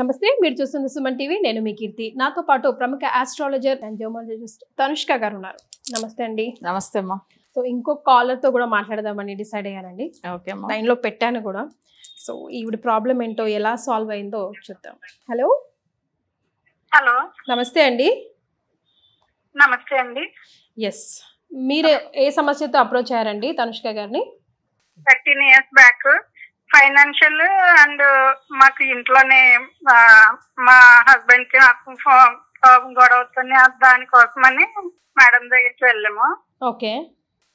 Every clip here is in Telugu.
నమస్తే, మీరు చూస్తున్న సుమన్ టీవీ. నేను మీ కీర్తి. నాతో పాటు ప్రముఖ ఆస్ట్రాలజర్ అండ్ న్యూమరాలజిస్ట్ తనుష్క గారు ఉన్నారు. నమస్తే అండి. నమస్తే అమ్మా. సో ఇంకో కాలర్ తో కూడా మాట్లాడదామని డిసైడ్ అయ్యానండి. ఓకే అమ్మా. లైన్ లో పెట్టాను కూడా. సో ఈవిడ ప్రాబ్లం ఏంటో ఎలా సాల్వ్ అయిందో చూద్దాం. హలో హలో, నమస్తే అండి. నమస్తే అండి. ఎస్, మీరు ఏ సమస్యతో అప్రోచ్ అయ్యారండి తనుష్క గారిని? 13 years బ్యాక్ ఫైనాన్షియల్ అండ్ మాకు ఇంట్లోనే మా హస్బెండ్ కి నాకు గొడవ అవుతుంది, దానికోసమని మేడం దగ్గరికి వెళ్ళాము. ఓకే.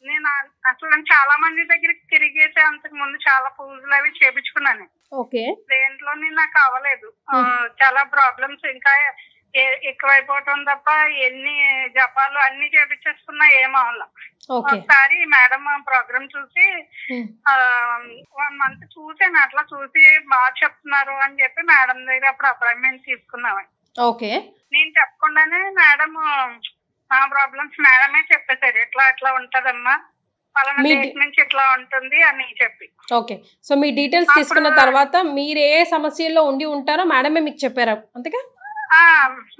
నేను అసలు చాలా మంది దగ్గరికి తిరిగేసి అంతకు ముందు చాలా పూజలు అవి చేపించుకున్నాను. ఓకే. దేంట్లోనే నాకు అవ్వలేదు. చాలా ప్రాబ్లమ్స్ ఇంకా ఎక్కువైపోవటం తప్ప ఎన్ని జపాలు అన్ని చేపించేస్తున్నా ఏమవల. ఒకసారి మేడం ప్రోగ్రామ్ చూసి 1 month చూసాను. అట్లా చూసి బాగా చెప్తున్నారు అని చెప్పి మేడం దగ్గర అప్పుడు అపాయింట్మెంట్ తీసుకున్నాము. ఓకే. నేను చెప్పకుండానే మేడం ఆ ప్రాబ్లమ్స్ మేడమే చెప్పేశారు, ఇట్లా ఇట్లా ఉంటదమ్మా, పలానా డేట్ నుంచి ఇట్లా ఉంటుంది అని చెప్పి. ఓకే. సో మీ డీటెయిల్స్ తీసుకున్న తర్వాత మీరు ఏ సమస్యల్లో ఉండి ఉంటారో మేడమే మీకు చెప్పారా? అంతేగా?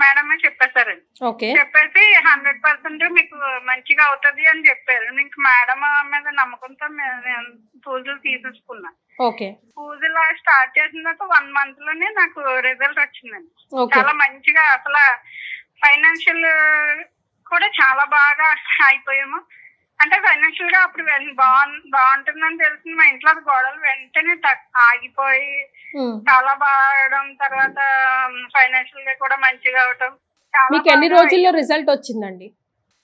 మేడమే చెప్పేశారండి. ఓకే. చెప్పేసి 100% మీకు మంచిగా అవుతుంది అని చెప్పారు. మీకు మేడం మీద నమ్మకంతో పూజలు తీసేసుకున్నా. ఓకే. పూజలు స్టార్ట్ చేసిన తర్వాత 1 month లోనే నాకు రిజల్ట్ వచ్చిందండి. చాలా మంచిగా అసలు ఫైనాన్షియల్ కూడా చాలా బాగా అయిపోయాము. అంటే ఫైనాన్షియల్ గా అప్పుడు బాగుంటుందని తెలిసింది. మా ఇంట్లో గొడవలు వెంటనే ఆగిపోయి చాలా బాగడం, తర్వాత ఫైనాన్షియల్ గా కూడా మంచిగా అవటం. మీకు ఎన్ని రోజుల్లో రిజల్ట్ వచ్చిందండి?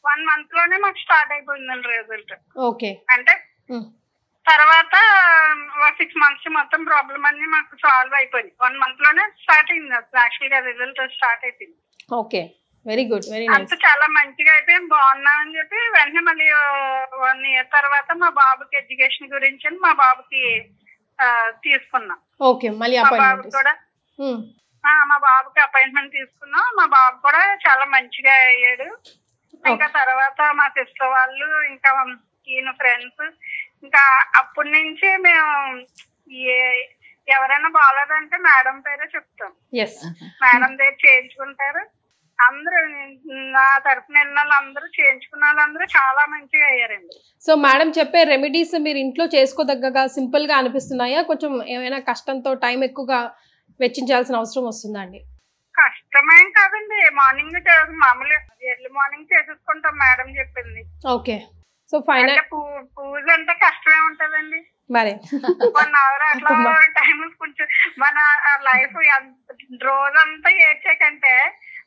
1 month లోనే మాకు స్టార్ట్ అయిపోయిందండి రిజల్ట్. ఓకే. అంటే తర్వాత 6 months మొత్తం ప్రాబ్లం అన్ని మాకు సాల్వ్ అయిపోయింది. 1 month లోనే స్టార్ట్ అయింది యాక్చువల్ గా రిజల్ట్ స్టార్ట్ అయిపోయింది. Okay, very good, very nice. అంత చాలా మంచిగా అయిపోయింది, బాగున్నామని చెప్పి వెంటనే మళ్ళీ 1 year తర్వాత మా బాబుకి ఎడ్యుకేషన్ గురించి మా బాబుకి తీసుకున్నాం. ఓకే, మళ్ళీ అపాయింట్మెంట్ కూడా మా బాబుకి అపాయింట్మెంట్ తీసుకున్నాం. మా బాబు కూడా చాలా మంచిగా అయ్యాడు. ఇంకా తర్వాత మా సిస్టర్ వాళ్ళు ఇంకా ఈయన ఫ్రెండ్స్ ఇంకా అప్పటి నుంచి మేము ఎవరైనా బాగాలేదంటే మేడం పేరే చెప్తాం. మేడం దగ్గర చేయించుకుంటారు అందరూ. నా తరఫున వెళ్ళిన వాళ్ళందరూ చేయించుకున్న వాళ్ళందరూ చాలా మంచిగా అయ్యారండి. సో మేడం చెప్పే రెమెడీస్ మీరు ఇంట్లో చేసుకోదగ్గగా సింపుల్ గా అనిపిస్తున్నాయా? కొంచెం ఏమైనా కష్టంతో టైం ఎక్కువగా వెచ్చించాల్సిన అవసరం వస్తుందా అండి? కష్టమేం కాదండి, మార్నింగ్ మామూలుగా ఎర్లీ మార్నింగ్ చేసేసుకుంటాం మేడం చెప్పింది. ఓకే. సో ఫైనల్ పూజ అంటే కష్టమే ఉంటదండి. మరి 1 hour అట్లా టైం కొంచెం మన లైఫ్ రోజంతా ఏడ్చే కంటే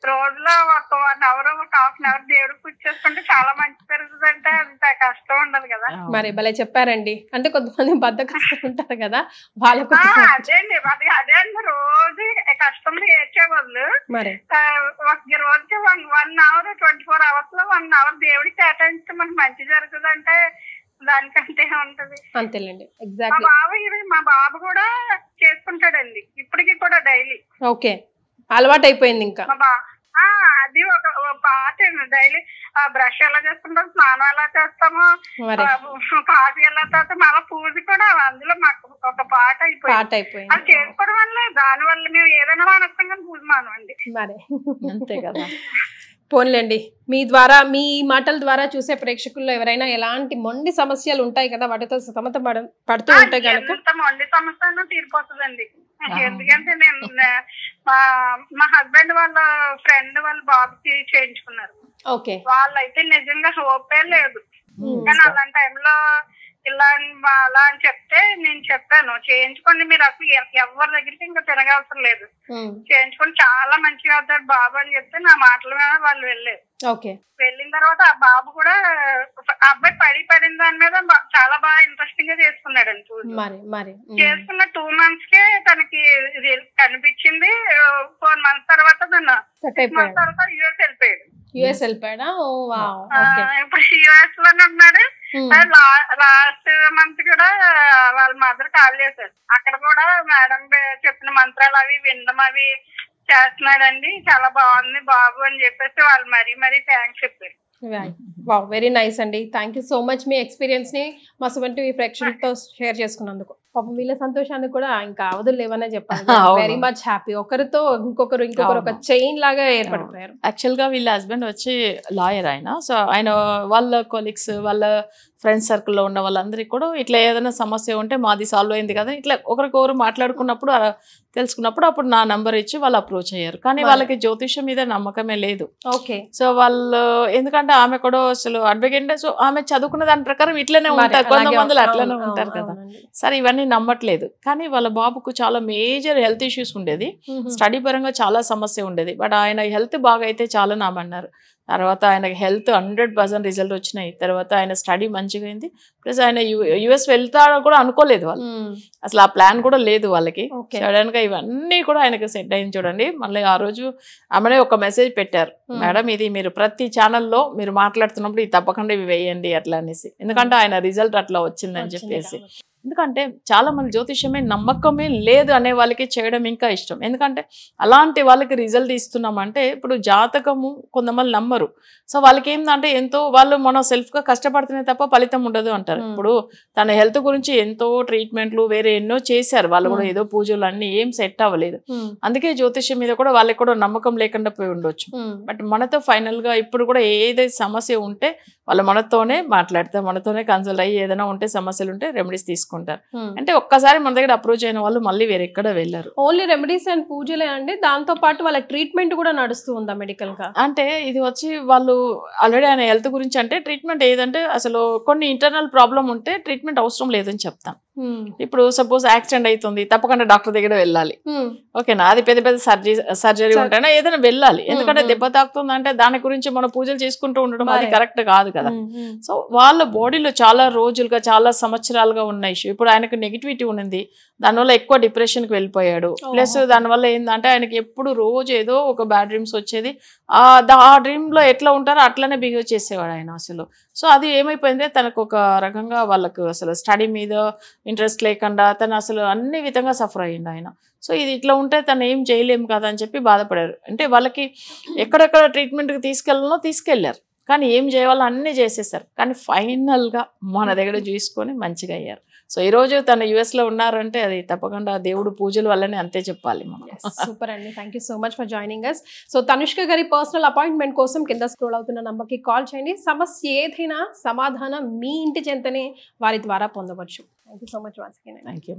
రోజులో ఒక 1 hour ఒక 1/2 hour దేవుడు పూజ చేసుకుంటే చాలా మంచి జరుగుతుంది. అంటే అంత కష్టం ఉండదు కదా. మరి భలే చెప్పారండి. అంటే కొంతమంది బద్దకస్తులు ఉంటారు కదా, వాళ్ళకు అదే అండి రోజు కష్టంలో ఏడ్చే వాళ్ళు మరి రోజుకి 1 hour 24 hours లో 1 hour దేవుడికి కేటాయిస్తే మనకు మంచి జరుగుతుంది. అంటే దానికంటే ఉంటది. అంతేలేండి, ఎగ్జాక్ట్లీ. మా బాబు కూడా చేసుకుంటాడండి ఇప్పటికి కూడా డైలీ. ఓకే, అలవాటు అయిపోయింది ఇంకా. అది ఒక పాట డైలీ బ్రష్ ఎలా చేసుకుంటాం, స్నానం ఎలా చేస్తాము, కాఫీ ఎలా తాగుతాం, అలా పూజ కూడా అందులో మాకు ఒక పాట అయిపోయింది. అది చేసుకోవడం వల్ల దాని వల్ల మేము ఏదైనా మానేస్తాం కానీ పూజ మానవండి. మరి అంతే కదా. పోన్లేండి, మీ ద్వారా మీ మాటల ద్వారా చూసే ప్రేక్షకుల్లో ఎవరైనా ఎలాంటి మొండి సమస్యలు ఉంటాయి కదా, వాటితో సమత పడుతూ ఉంటాయి కనుక మొండి సమస్య తీరిపోతుందండి. ఎందుకంటే నేను మా హస్బెండ్ వాళ్ళ ఫ్రెండ్ వాళ్ళ బాబుకి చేయించుకున్నారు. ఓకే. వాళ్ళైతే నిజంగా హోపే లేదు. కానీ అలాంటి టైంలో ఇలా అలా అని చెప్తే నేను చెప్పాను, చేయించుకోండి, మీరు అసలు ఎవరి దగ్గరికి ఇంకా తిరగాల్సిన లేదు, చేయించుకొని చాలా మంచిగా అవుతాడు బాబు అని చెప్తే నా మాటల మీద వాళ్ళు వెళ్ళారు. వెళ్ళిన తర్వాత ఆ బాబు కూడా అబ్బాయి పడిన దాని మీద చాలా బాగా ఇంట్రెస్టింగ్ గా చేసుకున్నాడు. చేసుకున్న 2 months కే తనకి కనిపించింది. 4 months తర్వాత తను 6 months తర్వాత యుఎస్ వెళ్ళిపోయాడా? ఇప్పుడు యుఎస్ లోనే ఉన్నాడు. లాస్ట్ మంత్ కూడా వాళ్ళ మదర్ కాల్ చేశారు. అక్కడ కూడా మేడం చెప్పిన మంత్రాలు అవి వినడం అవి చేస్తున్నాడండి, చాలా బాగుంది బాబు అని చెప్పేసి వాళ్ళు మరీ థ్యాంక్స్ చెప్పారు. వావ్, వెరీ నైస్ అండి. Thank you so much me experience ని మా సుమన్ టీవీ ప్రేక్షకులతో షేర్ చేసుకున్నందుకు. పాపం వీళ్ళ సంతోషాన్ని కూడా ఇంకా అవధులు లేవనే చెప్పాలి. Very much happy. ఒకరితో ఇంకొకరు ఒక చైన్ లాగా ఏర్పడిపోయారు. యాక్చువల్ గా వీళ్ళ హస్బెండ్ వచ్చి లాయర్ ఆయన. సో ఆయన వాళ్ళ కొలీగ్స్ వాళ్ళ ఫ్రెండ్స్ సర్కిల్లో ఉన్న వాళ్ళందరికీ కూడా ఇట్లా ఏదైనా సమస్య ఉంటే మాది సాల్వ్ అయింది కదా ఇట్లా ఒకరికొకరు మాట్లాడుకున్నప్పుడు తెలుసుకున్నప్పుడు అప్పుడు నా నంబర్ ఇచ్చి వాళ్ళు అప్రోచ్ అయ్యారు. కానీ వాళ్ళకి జ్యోతిష్యం మీద నమ్మకమే లేదు. ఓకే. సో వాళ్ళు ఎందుకంటే ఆమె కూడా అసలు అడ్వకేట్, సో ఆమె చదువుకున్న దాని ప్రకారం ఇట్లనే ఉంటారు, కొంతమంది అట్లనే ఉంటారు కదా. సరే ఇవన్నీ నమ్మట్లేదు. కానీ వాళ్ళ బాబుకు చాలా మేజర్ హెల్త్ ఇష్యూస్ ఉండేది, స్టడీ పరంగా చాలా సమస్య ఉండేది. బట్ ఆయన హెల్త్ బాగా అయితే చాలా నామన్నారు. తర్వాత ఆయనకి హెల్త్ 100% రిజల్ట్ వచ్చినాయి. తర్వాత ఆయన స్టడీ మంచిగా అయింది. ప్లస్ ఆయన యుఎస్ వెళ్తాడో కూడా అనుకోలేదు వాళ్ళు, అసలు ఆ ప్లాన్ కూడా లేదు వాళ్ళకి. సడన్ గా ఇవన్నీ కూడా ఆయనకి సెట్ అయింది. చూడండి మళ్ళీ ఆ రోజు ఆమెనే ఒక మెసేజ్ పెట్టారు, మేడం ఇది మీరు ప్రతి ఛానల్లో మీరు మాట్లాడుతున్నప్పుడు ఇది తప్పకుండా ఇవి వేయండి అట్లా అనేసి, ఎందుకంటే ఆయన రిజల్ట్ అట్లా వచ్చిందని చెప్పేసి. ఎందుకంటే చాలా మంది జ్యోతిష్యమే నమ్మకమే లేదు అనే వాళ్ళకి చేయడం ఇంకా ఇష్టం. ఎందుకంటే అలాంటి వాళ్ళకి రిజల్ట్ ఇస్తున్నామంటే ఇప్పుడు జాతకము కొంతమంది నమ్మరు. సో వాళ్ళకి ఏంటంటే ఎంతో వాళ్ళు మనం సెల్ఫ్గా కష్టపడుతున్నా తప్ప ఫలితం ఉండదు అంటారు. ఇప్పుడు తన హెల్త్ గురించి ఎంతో ట్రీట్మెంట్లు వేరే ఎన్నో చేశారు వాళ్ళు కూడా, ఏదో పూజలు అన్ని ఏం సెట్ అవ్వలేదు. అందుకే జ్యోతిష్యం మీద కూడా వాళ్ళకి కూడా నమ్మకం లేకుండా పోయి ఉండొచ్చు. బట్ మనతో ఫైనల్ గా ఇప్పుడు కూడా ఏదైతే సమస్య ఉంటే వాళ్ళు మనతోనే మాట్లాడతారు, మనతోనే కన్సల్ట్ అయ్యి ఏదైనా ఉంటే సమస్యలు ఉంటే రెమెడీస్ తీసుకుంటారు. అంటే ఒక్కసారి మన దగ్గర అప్రోచ్ అయిన వాళ్ళు మళ్ళీ వేరెక్కడ వెళ్ళారు. ఓన్లీ రెమెడీస్ అండ్ పూజలే అండి, దాంతో పాటు వాళ్ళ ట్రీట్మెంట్ కూడా నడుస్తూ ఉందా మెడికల్ గా? అంటే ఇది వచ్చి వాళ్ళు ఆల్రెడీ ఆయన హెల్త్ గురించి అంటే ట్రీట్మెంట్ ఏదంటే అసలు కొన్ని ఇంటర్నల్ ప్రాబ్లం ఉంటే ట్రీట్మెంట్ అవసరం లేదని చెప్తాం. ఇప్పుడు సపోజ్ యాక్సిడెంట్ అవుతుంది, తప్పకుండా డాక్టర్ దగ్గర వెళ్ళాలి. ఓకేనా, అది పెద్ద పెద్ద సర్జరీ ఉంటేనే ఏదైనా వెళ్ళాలి. ఎందుకంటే దెబ్బ తాకుతుంది అంటే దాని గురించి మనం పూజలు చేసుకుంటూ ఉండడం అది కరెక్ట్ కాదు కదా. సో వాళ్ళ బాడీలో చాలా రోజులుగా చాలా సంవత్సరాలుగా ఉన్న ఇష్యూ. ఇప్పుడు ఆయనకు నెగిటివిటీ ఉన్నది, దానివల్ల ఎక్కువ డిప్రెషన్కి వెళ్ళిపోయాడు. ప్లస్ దానివల్ల ఏంటంటే ఆయనకి ఎప్పుడు రోజు ఏదో ఒక బ్యాడ్ డ్రీమ్స్ వచ్చేది. ఆ డ్రీమ్లో ఎట్లా ఉంటారో అట్లనే బిహేవ్ చేసేవాడు ఆయన అసలు. సో అది ఏమైపోయింది, తనకు ఒక రకంగా వాళ్ళకు అసలు స్టడీ మీద ఇంట్రెస్ట్ లేకుండా తను అసలు అన్ని విధంగా సఫర్ అయ్యిండు ఆయన. సో ఇది ఇట్లా ఉంటే తను ఏం చేయలేము కదా అని చెప్పి బాధపడారు. అంటే వాళ్ళకి ఎక్కడెక్కడ ట్రీట్మెంట్కి తీసుకెళ్ళారు, కానీ ఏం చేయాలో అన్నీ చేసేసారు. కానీ ఫైనల్గా మన దగ్గర చూసుకొని మంచిగా అయ్యారు. సో ఈ రోజు తను US లో ఉన్నారంటే అది తప్పకుండా దేవుడు పూజల వల్లనే అంతే చెప్పాలి మనం. సూపర్ అండి, thank you so much for joining us. So Tanushka గారి పర్సనల్ అపాయింట్మెంట్ కోసం కింద స్క్రోల్ అవుతున్న నంబర్కి కాల్ చేయండి. సమస్య ఏదైనా సమాధానం మీ ఇంటి చెంతనే వారి ద్వారా పొందవచ్చు. Thank you so much once again. Thank you.